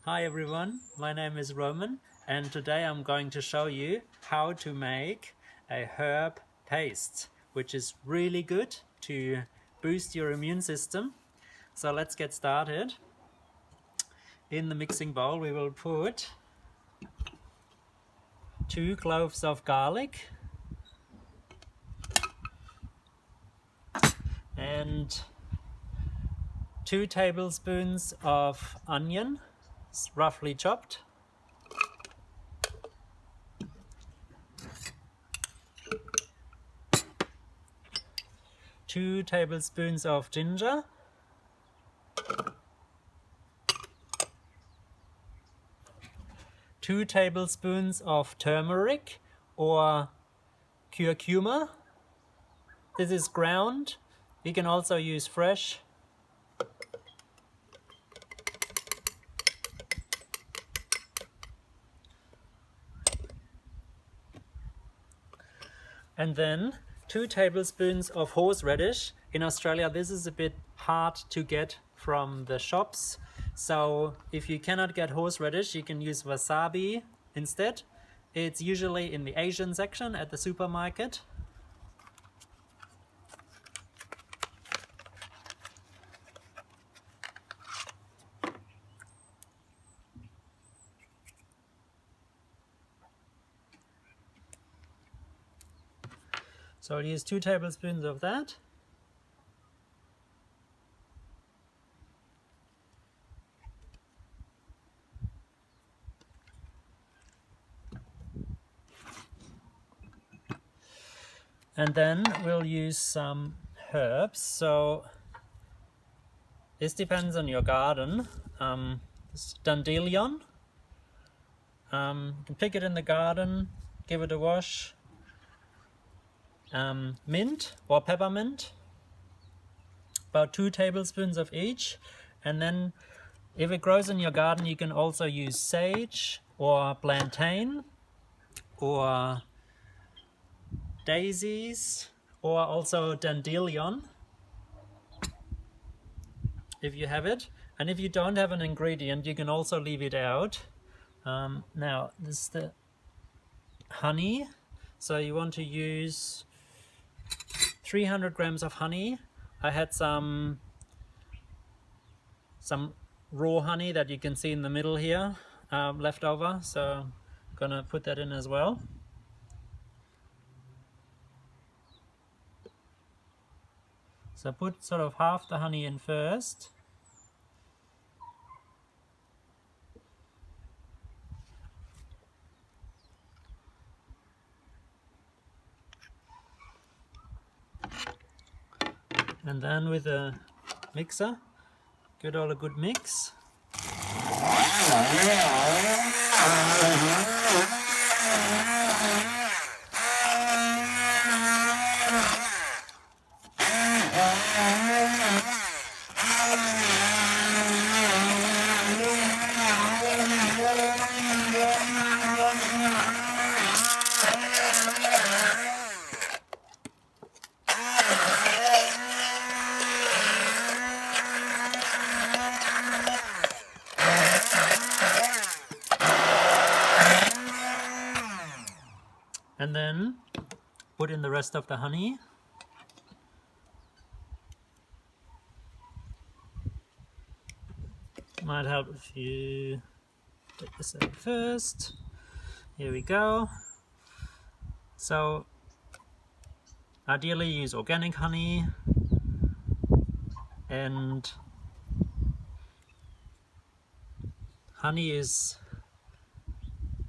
Hi everyone, my name is Roman and today I'm going to show you how to make a herb paste, which is really good to boost your immune system. So let's get started. In the mixing bowl we will put 2 cloves of garlic and 2 tablespoons of onion, roughly chopped. 2 tablespoons of ginger, 2 tablespoons of turmeric or curcuma. This is ground. You can also use fresh. And then 2 tablespoons of horseradish. In Australia this is a bit hard to get from the shops, so if you cannot get horseradish you can use wasabi instead. It's usually in the Asian section at the supermarket. So I'll use 2 tablespoons of that. And then we'll use some herbs. So this depends on your garden. This dandelion. You can pick it in the garden, give it a wash. Mint or peppermint, about 2 tablespoons of each. And then if it grows in your garden you can also use sage or plantain or daisies or also dandelion if you have it. And if you don't have an ingredient you can also leave it out. Now this is the honey, so you want to use 300 grams of honey. I had some raw honey that you can see in the middle here left over, so I'm gonna put that in as well. So put sort of half the honey in first. And then with a mixer, get all a good mix. And then put in the rest of the honey. Might help if you take this out first. Here we go. So ideally use organic honey, and honey is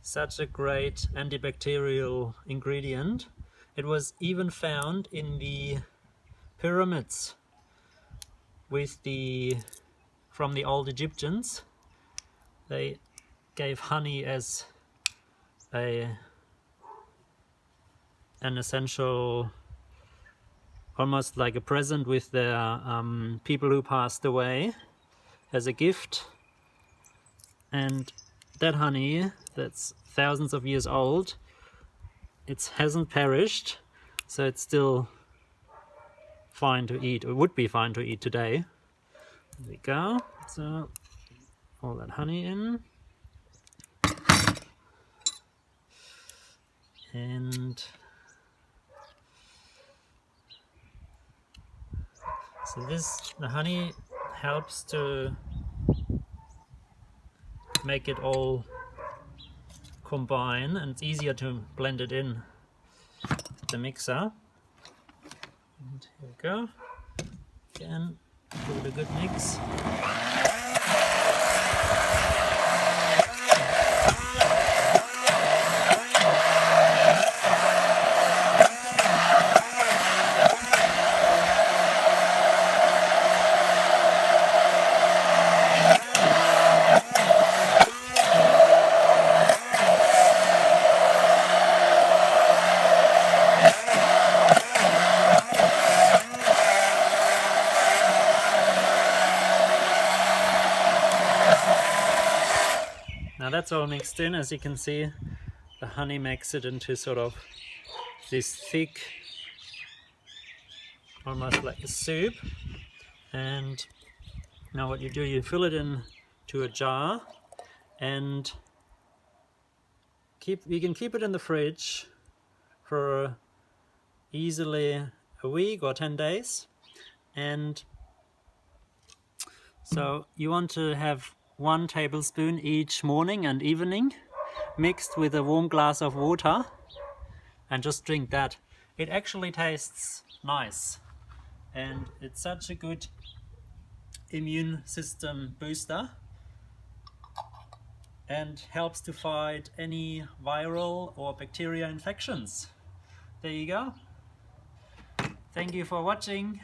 such a great antibacterial ingredient. It was even found in the pyramids from the old Egyptians. They gave honey as an essential, almost like a present with their people who passed away as a gift. And that honey, that's thousands of years old, it hasn't perished, so it's still fine to eat, or would be fine to eat today. There we go. So all that honey in. And so the honey helps to make it all combine, and it's easier to blend it in the mixer. And here we go. Again, give it a good mix. Now that's all mixed in. As you can see, the honey makes it into sort of this thick, almost like a soup. And now what you do, you fill it into a jar, and you can keep it in the fridge for easily a week or 10 days. And so you want to have 1 tablespoon each morning and evening, mixed with a warm glass of water, and just drink that. It actually tastes nice, and it's such a good immune system booster and helps to fight any viral or bacterial infections. There you go. Thank you for watching.